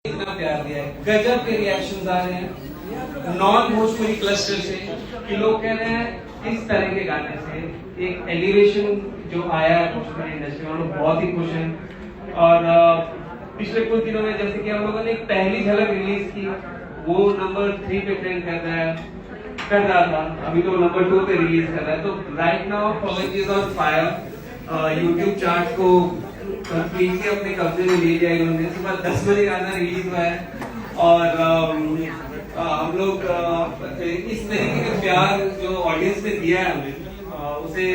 इतना प्यार दिया है, गजब के रिएक्शंस आ रहे हैं नॉन भोजपुरी क्लस्टर से कि लोग कह रहे हैं इस तरह के गाने से एक एलिवेशन जो आया है भोजपुरी इंडस्ट्री में, हम लोग बहुत ही खुश हैं। और पिछले कुछ दिनों में जैसे कि हम लोगों ने एक पहली झलक रिलीज की, वो नंबर 3 पे ट्रेंड कर रहा था, अभी तो नंबर 2 पे रिलीज कर रहा है। तो right now Pavan ji is on fire, YouTube chart को कंप्लीटली अपने कब्जे में ले लिया इन्होंने। सुबह 10 बजे गाना रिलीज हुआ है और हम लोग इस तरीके का प्यार जो ऑडियंस ने दिया है हमें, उसे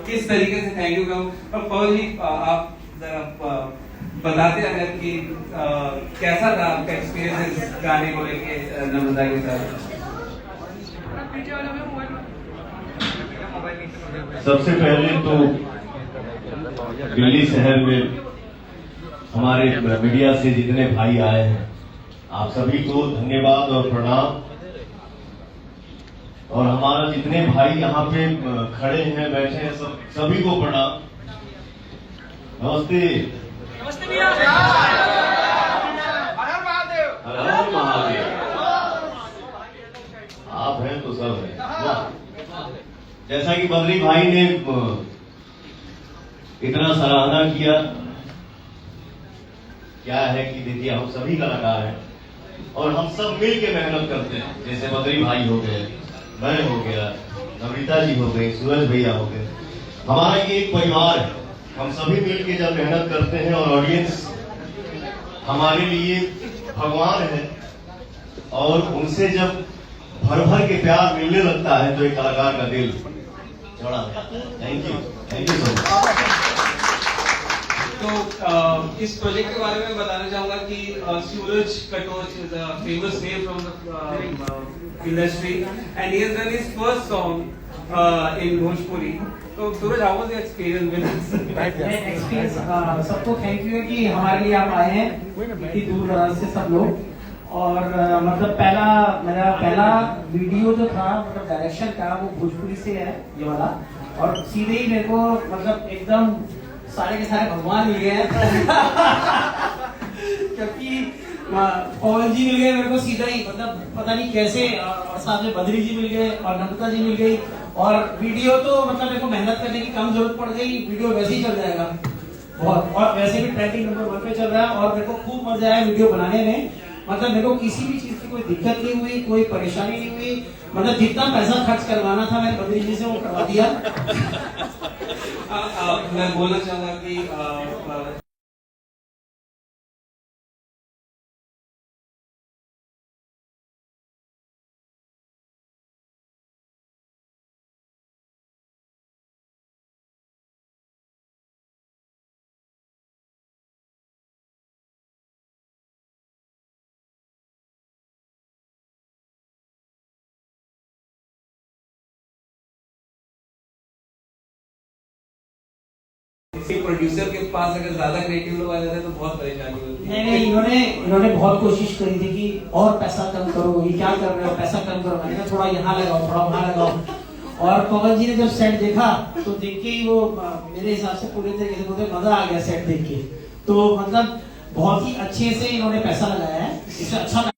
किस तरीके से थैंक यू कहूँ। और पवन जी आप जरा बताते अगर कि कैसा था आपका एक्सपीरियंस इस गाने को लेके नम्रता के साथ। सबसे पहले तो दिल्ली शहर में हमारे मीडिया से जितने भाई आए हैं, आप सभी को धन्यवाद और प्रणाम। और हमारा जितने भाई यहाँ पे खड़े हैं, बैठे हैं, सभी को प्रणाम। नमस्ते। हर हर महादेव। आप हैं तो सब हैं। जैसा कि बद्री भाई ने इतना सराहना किया, क्या है कि देखिए हम सभी कलाकार हैं और हम सब मिल के मेहनत करते हैं। जैसे बद्री भाई हो गए, मैं हो गया, नम्रता जी हो गई, सूरज भैया हो गए, हमारा ये एक परिवार है। हम सभी मिल के जब मेहनत करते हैं और ऑडियंस हमारे लिए भगवान है और उनसे जब भर भर के प्यार मिलने लगता है तो एक कलाकार का दिल चौड़ा हो जाता है। Thank you so much. तो इस प्रोजेक्ट के बारे में बताना चाहूंगा कि Suraj Katoch is a famous name from the industry and he has done his first song in Bhojpuri. तो Suraj, how was your experience with this experience? सबको थैंक यू है कि हमारे लिए आप आए हैं इतनी दूर दराज से सब लोग। और मतलब मेरा पहला वीडियो जो था, मतलब डायरेक्शन का, वो भोजपुरी से है ये वाला। और सीधे ही मेरे को मतलब एकदम सारे के सारे भगवान मिल गए हैं क्योंकि पवन जी मिल गए मेरे को सीधा ही, मतलब पता नहीं कैसे, और साथ में बद्री जी मिल गए और नम्रता जी मिल गई। और वीडियो तो मतलब मेरे को मेहनत करने की कम जरूरत पड़ गई, वीडियो वैसे ही चल जाएगा बहुत, और वैसे भी ट्रेंडिंग नंबर 1 पे चल रहा है। और मेरे को खूब मजा आया वीडियो बनाने में, मतलब मेरे को किसी भी चीज की कोई दिक्कत नहीं हुई, कोई परेशानी नहीं हुई। मतलब जितना पैसा खर्च करवाना था मैंने बद्री जी से वो करवा दिया। मैं बोलना चाहूंगा कि प्रोड्यूसर के पास अगर ज्यादा क्रिएटिव लोग आ जाते हैं तो बहुत परेशानी होती है। नहीं, इन्होंने बहुत कोशिश करी थी कि और पैसा कम करो, ये क्या कर रहे हो, पैसा कम करो। मैंने कहा थोड़ा यहाँ लगाओ, थोड़ा वहाँ लगाओ। और पवन जी ने जब सेट देखा तो देख के ही वो मेरे हिसाब से पूरे तरीके से मुझे मजा आ गया सेट देख के। तो मतलब बहुत ही अच्छे से इन्होंने पैसा लगाया है, इससे अच्छा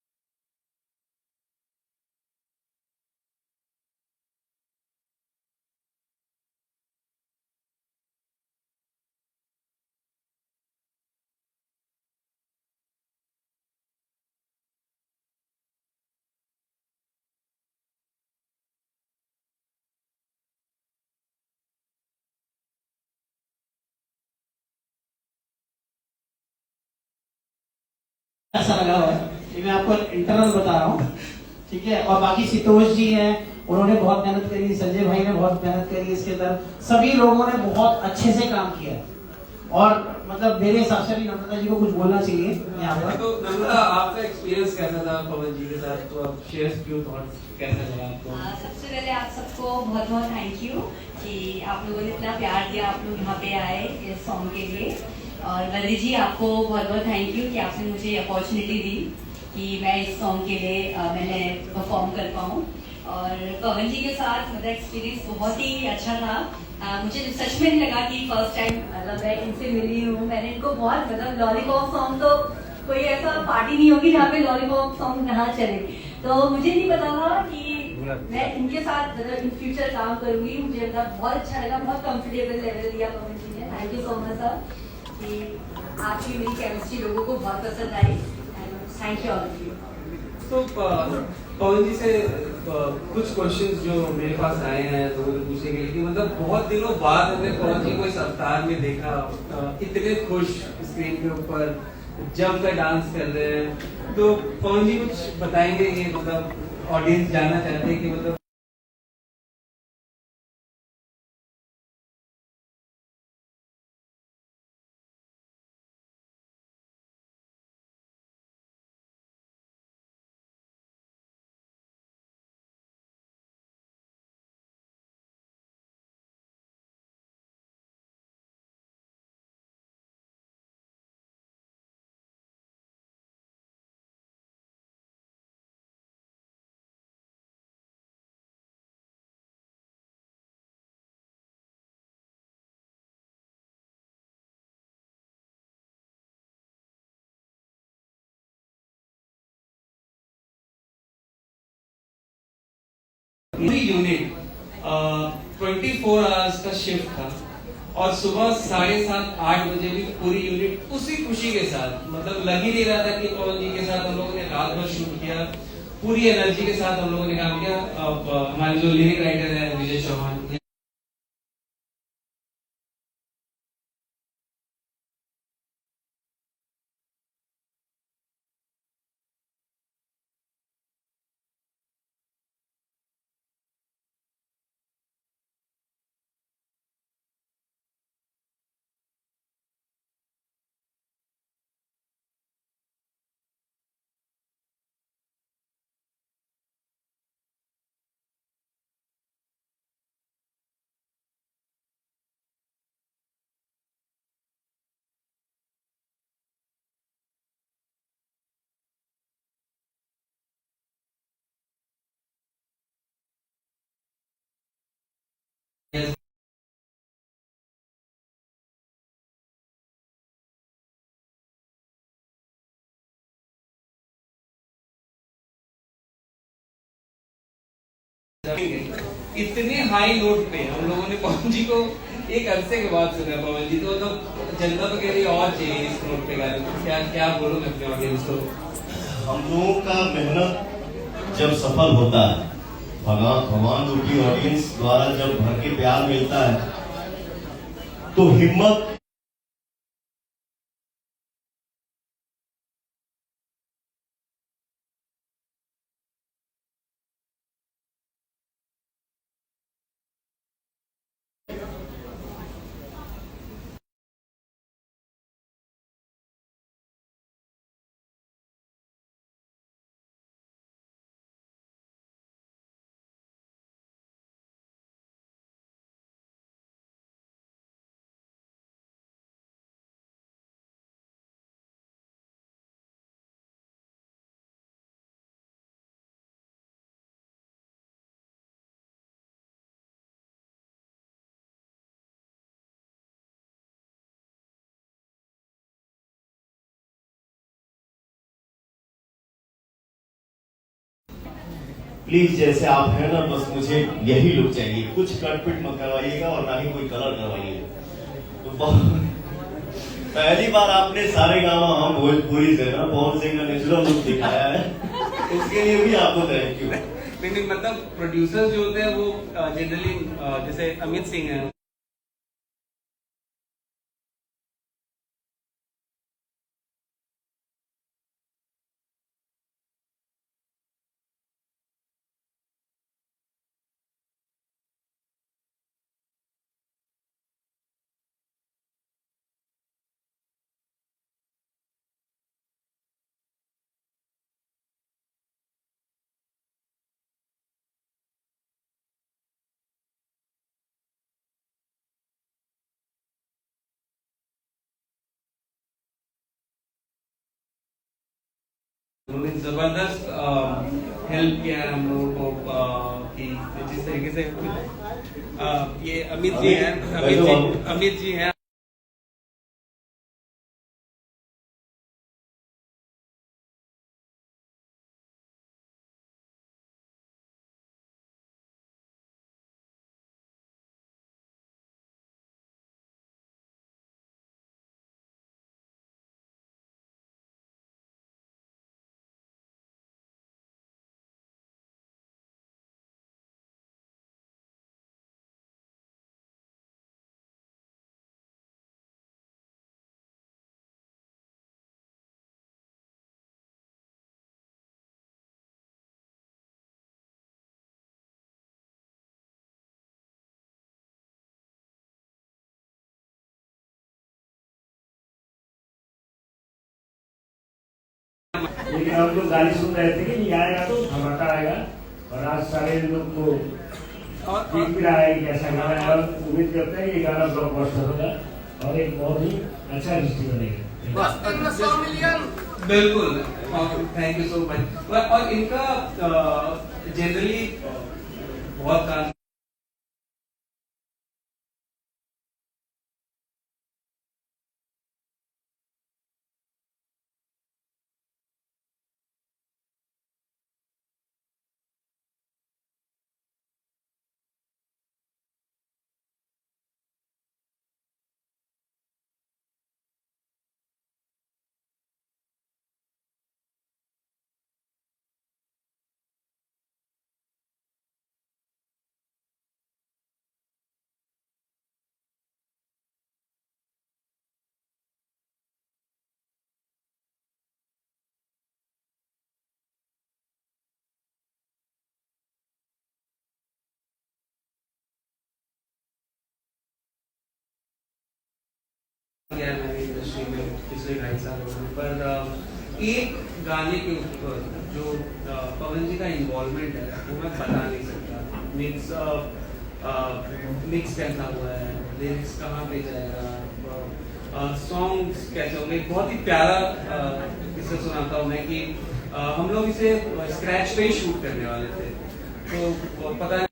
ऐसा लगा हुआ है। ये मैं आपको इंटरनल बता रहा हूँ, ठीक है। और बाकी सितोष जी हैं, उन्होंने बहुत मेहनत करी, संजय भाई ने बहुत मेहनत करी इसके अंदर, सभी लोगों ने बहुत अच्छे से काम किया। और मतलब मेरे हिसाब से भी नम्रता जी को कुछ बोलना चाहिए यहाँ पर। तो नम्रता, आपका एक्सपीरियंस कैसा था पवन जी के साथ? तो आप शेयर फ्यू थॉट्स, कैसा लगा आपको? सबसे पहले आप सबको बहुत बहुत थैंक यू कि आप लोगों ने इतना प्यार दिया, आप लोग यहाँ पे आए इस सॉन्ग के लिए। और बद्री जी, आपको बहुत बहुत थैंक यू कि आपने मुझे अपॉर्चुनिटी दी कि मैं इस सॉन्ग के लिए मैंने परफॉर्म कर पाऊँ। और पवन जी के साथ मतलब एक्सपीरियंस बहुत ही अच्छा था। मुझे सच में नहीं लगा कि फर्स्ट टाइम मतलब मैं इनसे मिली हूँ। मैंने इनको बहुत मतलब लॉलीपॉप सॉन्ग तो कोई ऐसा पार्टी नहीं होगी जहाँ पे लॉलीपॉप सॉन्ग ना चले। तो मुझे नहीं पता था कि मैं इनके साथ इन फ्यूचर काम करूंगी। मुझे बहुत अच्छा लगा, बहुत कंफर्टेबल लेवल दिया पवन जी ने। Thank you so much sir कि आपकी मेरी केमिस्ट्री लोगों को बहुत पसंद आई। Thank you all of you. तो पवन जी से कुछ क्वेश्चंस जो मेरे पास आए हैं तो पूछने के लिए कि मतलब बहुत दिनों बाद हमने पवन जी को इस अवतार में देखा, इतने खुश स्क्रीन के ऊपर जम कर डांस कर रहे हैं। तो पवन जी कुछ बताएंगे कि मतलब ऑडियंस जानना चाहते हैं कि मतलब पूरी यूनिट 24 आवर्स का शिफ्ट था और सुबह 7:30-8 बजे भी पूरी यूनिट उसी खुशी के साथ, मतलब लग ही नहीं रहा था कि पवन जी के साथ हम लोगों ने रात भर शूट किया। पूरी एनर्जी के साथ हम लोगों ने काम किया। अब हमारे जो लिरिक राइटर है विजय चौहान, इतने हाई नोट पे हम लोगों ने पवन जी को एक अरसे के बाद सुना। पवन जी तो जनता तो कह रही और चाहिए इस नोट पे गाने। तो क्या क्या बोलूं मैं अपने ऑडियंस को? हम लोगों का मेहनत जब सफल होता है, भगवान रूपी ऑडियंस द्वारा जब भर के प्यार मिलता है, तो हिम्मत प्लीज जैसे आप हैं ना, बस मुझे यही लुक चाहिए। कुछ कटपिट मत करवाइएगा और ना ही कोई कलर करवाइएगा। तो पहली बार आपने सारे गाँव हम भोजपुरी से ना पवन सिंह का नेचुरल लुक दिखाया है, उसके लिए भी आपको थैंक यू। नहीं मतलब प्रोड्यूसर्स जो होते हैं वो जनरली जैसे अमित सिंह है, उन्होंने जबरदस्त हेल्प किया है हम लोगों को कि जिस तरीके से ये अमित जी हैं लेकिन हम लोग गाली सुन रहे थे कि नहीं आएगा तो धमाका आएगा, और आज सारे लोग को देख भी रहा है कि ऐसा गाना है, और उम्मीद करते हैं कि ये गाना ब्लॉकबस्टर होगा और एक बहुत ही अच्छा रिश्ते बनेगा। बिल्कुल, थैंक यू सो मच। और इनका जनरली बहुत काम किया है मैंने इंडस्ट्री में पिछले 2.5 सालों में, पर एक गाने के ऊपर जो पवन जी का इन्वॉल्वमेंट है वो मैं बता नहीं सकता। मीन्स मिक्स कैसा हुआ है, लिरिक्स कहाँ पे जाएगा, सॉन्ग्स कैसे होंगे। बहुत ही प्यारा किस्सा सुनाता हूँ मैं कि हम लोग इसे स्क्रैच पे ही शूट करने वाले थे, तो पता नहीं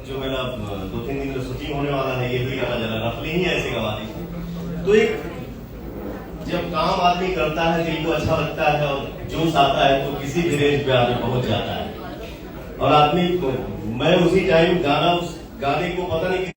जो मेरा 2-3 दिन में शूटिंग होने वाला है, यही गाना जरा रफली ही ऐसे गवा दी। तो एक जब काम आदमी करता है, दिल को अच्छा लगता है और जोश आता है, तो किसी भी रेंज पे आदमी पहुंच जाता है। और आदमी मैं उसी टाइम गाना, उस गाने को पता नहीं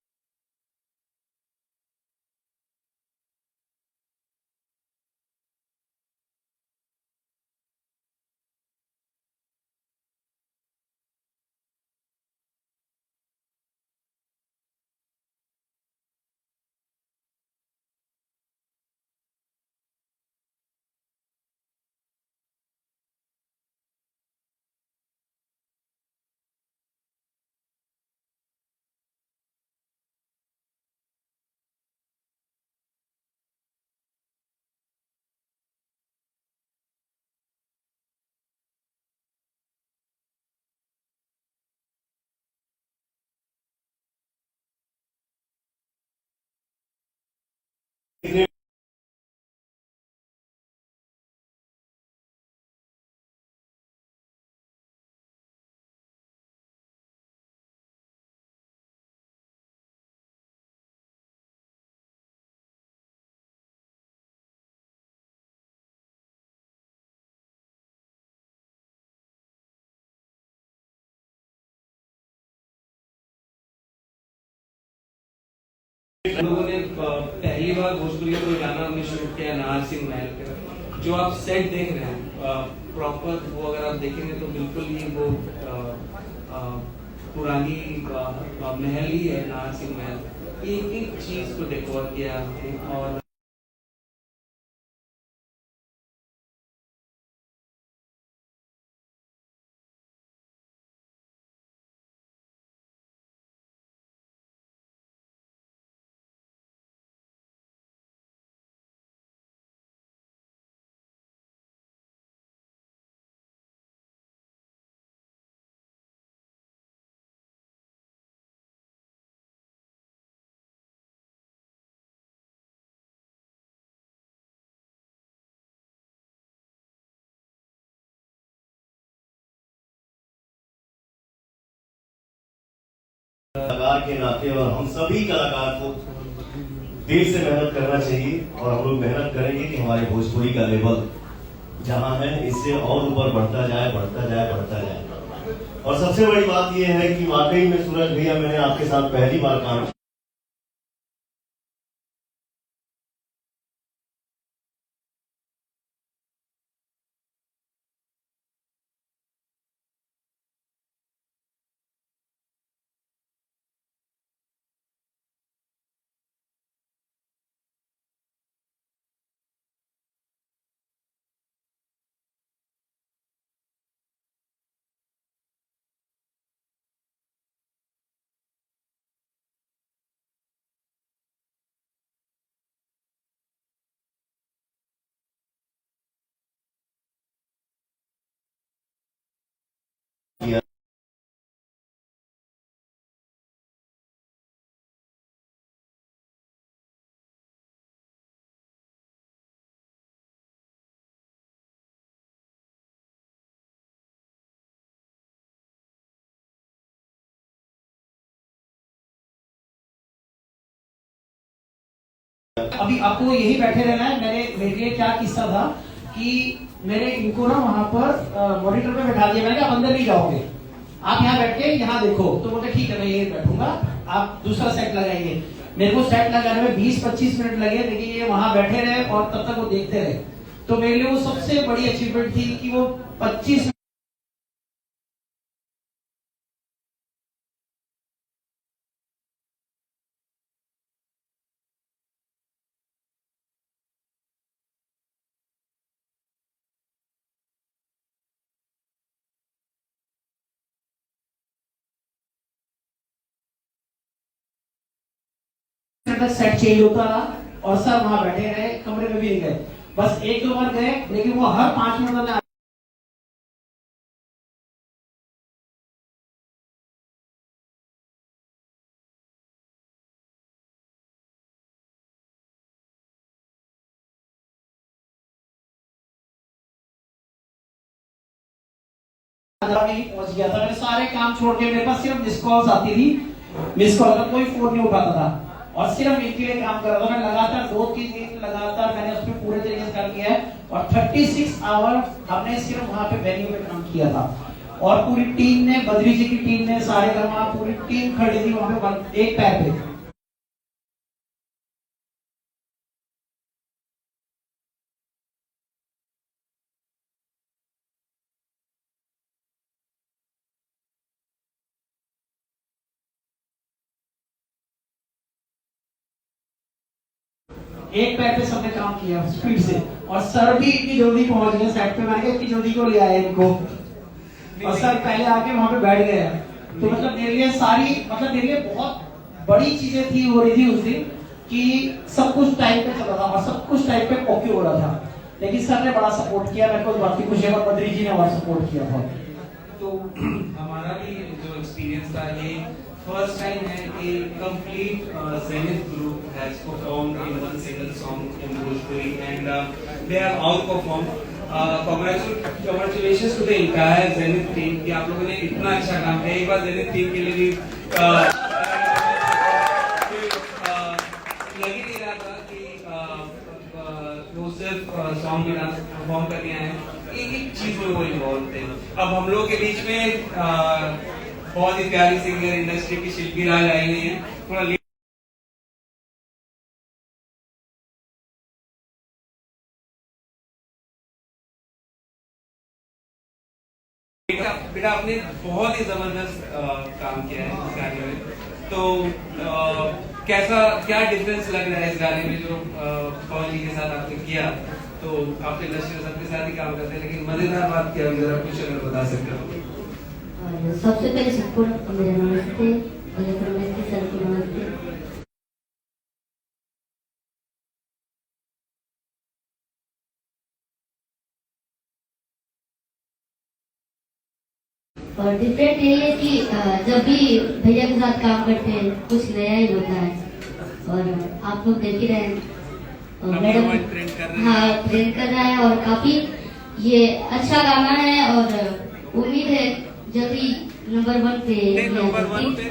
हम लोगों ने पहली बार भोजपुरी का कोई गाना हमने शूट किया नार सिंह महल का। जो आप सेट देख रहे हैं प्रॉपर, वो अगर आप देखेंगे तो बिल्कुल ही वो पुरानी महल ही है, नार सिंह महल। एक एक चीज को डेकोर किया हमने। और कलाकार के नाते और हम सभी कलाकार को दिल से मेहनत करना चाहिए और हम लोग मेहनत करेंगे कि हमारे भोजपुरी का लेवल जहां है इससे और ऊपर बढ़ता जाए, बढ़ता जाए, बढ़ता जाए। और सबसे बड़ी बात यह है कि वाकई में सूरज भैया, मैंने आपके साथ पहली बार काम किया। अभी आपको यही बैठे रहना है। मेरे लिए क्या किस्सा था कि मैंने इनको ना वहां पर मॉनिटर पे बैठा दिया। मैंने कहा आप अंदर नहीं जाओगे, आप यहाँ बैठ के यहाँ देखो। तो बोलते ठीक है मैं यही बैठूंगा, आप दूसरा सेट लगाएंगे। मेरे को सेट लगाने में 20-25 मिनट लगे, लेकिन ये वहां बैठे रहे और तब तक वो देखते रहे। तो मेरे लिए वो सबसे बड़ी अचीवमेंट थी कि वो 25 सेट चेंज होता रहा और सर वहां बैठे रहे, कमरे में भी नहीं गए। बस 1-2 बार गए, लेकिन वो हर 5 मिनट में पहुंच गया था। मैंने सारे काम छोड़ के, मेरे पास सिर्फ मिस कॉल्स आती थी, मिस कॉल का कोई फोन नहीं उठाता था और सिर्फ इनके लिए काम कर रहा था। मैं लगातार 2-3 दिन लगातार मैंने उसमें पूरे तरीके से काम किया है और 36 आवर हमने सिर्फ वहां पे वेन्यू पे काम किया था। और पूरी टीम ने, बद्री जी की टीम ने, सारे गरमा पूरी टीम खड़ी थी वहां पे एक पैर पे। एक पैर पे सबने काम किया स्पीड से और सर भी इतनी जल्दी पहुंच गए सेट पे। मैंने कहा इतनी जल्दी को ले आए इनको, और सर पहले आके वहां पे बैठ गए। तो मतलब मेरे लिए सारी, मतलब मेरे लिए बहुत बड़ी चीजें थी हो रही थी उस दिन कि सब कुछ टाइम पे चल रहा था और सब कुछ टाइम पे ओके हो रहा था। लेकिन सर ने बड़ा सपोर्ट किया मेरे को, बात की खुशी है, और बद्री जी ने बहुत सपोर्ट किया था। तो हमारा भी जो एक्सपीरियंस था, ये फर्स्ट टाइम है कि complete Zenith group has performed in one single song in Bhojpuri and they have out performed. Congratulations to the entire Zenith team कि आप लोगों ने इतना अच्छा काम किया। एक बार ज़ेनिथ टीम के लिए भी लग ही नहीं रहा था कि वो सिर्फ सॉन्ग में डांस परफॉर्म करने आए हैं, एक चीज में वो इन्वॉल्व थे। अब हम लोग के बीच में बहुत ही प्यारी सिंगर इंडस्ट्री की शिल्पी राज आई हुई है। थोड़ा बेटा आपने बहुत ही जबरदस्त काम किया है इस गाने में। तो क्या डिफरेंस लग रहा है इस गाने में जो पवन जी के साथ आपने किया? तो आप इंडस्ट्री में सबके साथ ही काम करते हैं, लेकिन मजेदार बात क्या जरा कुछ अगर बता सकते हो। सबसे पहले सबको मेरा नमस्ते, सर को नमस्ते। और डिफरेंट ये है कि जब भी भैया के साथ काम करते हैं कुछ नया ही होता है। और आप लोग देख ही रहे हैं, मैडम हाँ ट्रेन कर रहा है और काफी ये अच्छा गाना है। और उम्मीद है जब भी नंबर 1 पे नंबर 1 पे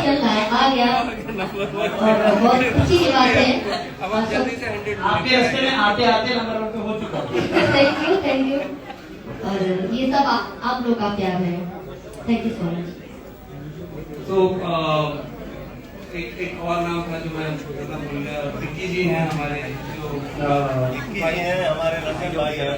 चल रहा है, आ गया और बहुत खुशी की बात है। अब आप जल्दी से 100 आपके रास्ते में आते आते नंबर 1 पे हो चुका है। थैंक यू और ये सब आप लोग का प्यार है। Thank you so much. तो एक और नाम था जो मैं छोटा भूल गया, विक्की जी हैं हमारे जो भाई हैं हमारे रंजन भाई हैं।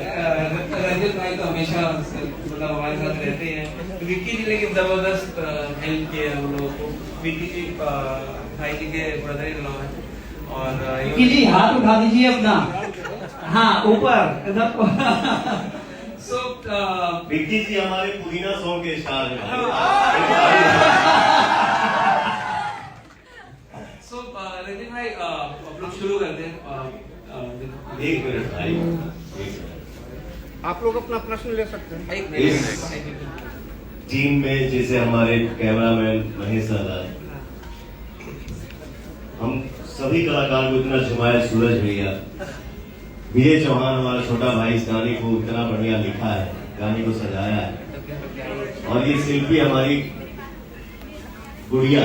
रंजन भाई तो हमेशा मतलब हमारे साथ रहते हैं। विक्की जी लेकिन जबरदस्त हेल्प किए हम लोगों को। विक्की जी भाई जी के ब्रदर इन लॉ हैं और विक्की जी हाथ उठा दीजिए अपना, हाँ ऊपर इधर। सो विक्की जी हमारे पुदीना सॉन्ग के स्टार हैं। सो रंजन भाई अब लोग शुरू करते हैं। एक मिनट भाई, आप लोग अपना प्रश्न ले सकते हैं। एक इस मिनट टीम में जैसे हमारे कैमरामैन महेश दादा, हम सभी कलाकार को इतना झुमाया, सूरज भैया, विजय चौहान हमारा छोटा भाई इस गाने को इतना बढ़िया लिखा है, गाने को सजाया है, और ये शिल्पी हमारी गुड़िया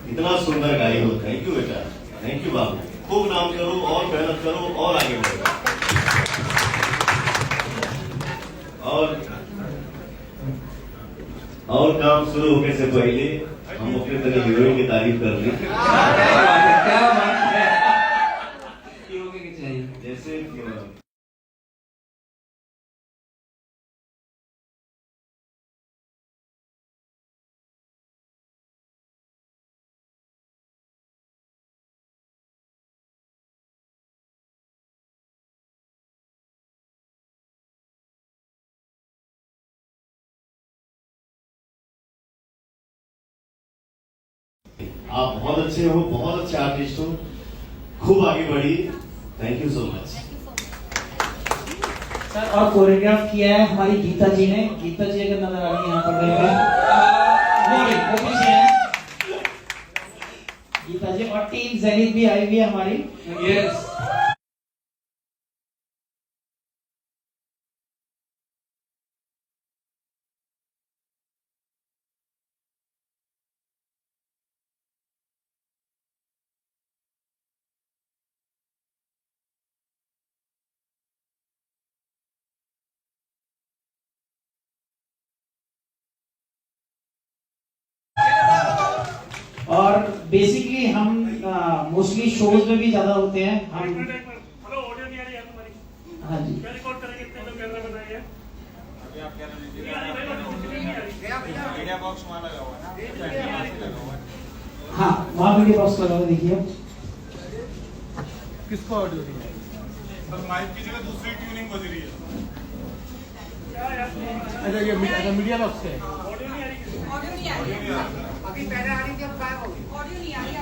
इतना सुंदर गाई हो। थैंक यू बेटा, थैंक यू बाबू। खूब नाम करो और मेहनत करो और आगे बढ़ो। और काम शुरू होने से पहले हम अपने तरह हीरोइन की तारीफ कर लें। क्या बात है, ये होके कि चाहिए जैसे आप बहुत अच्छे हो, बहुत अच्छे आर्टिस्ट हो, खूब आगे बढ़िए। Thank you so much sir. और कोरियोग्राफ किया है हमारी गीता जी ने। गीता जी अगर नजर आ रही है यहाँ पर, वो पीछे है गीता जी। और टीम जेनिथ भी आई हुई है हमारी। यस। और बेसिकली हम मोस्टली शोज में भी ज्यादा होते हैं हम। हेलो, ऑडियो नहीं आ रही है तुम्हारी? हाँ जी। क्या रिकॉर्ड करेंगे? इतने लोग कैमरा बनाइए। मीडिया बॉक्स वहाँ लगा हुआ है। हाँ वहाँ वीडियो बॉक्स लगा हुआ, देखिए। किसको ऑडियो नहीं आ रही? सर माइक की जगह दूसरी ट्यूनिंग बज रही है। अच्छा ये मीडिया बॉक्स है। ऑडियो नहीं आ रही। ऑडियो नहीं आ रही। अभी पहले आ रही थी, अब गायब हो गई। ऑडियो नहीं आ रही।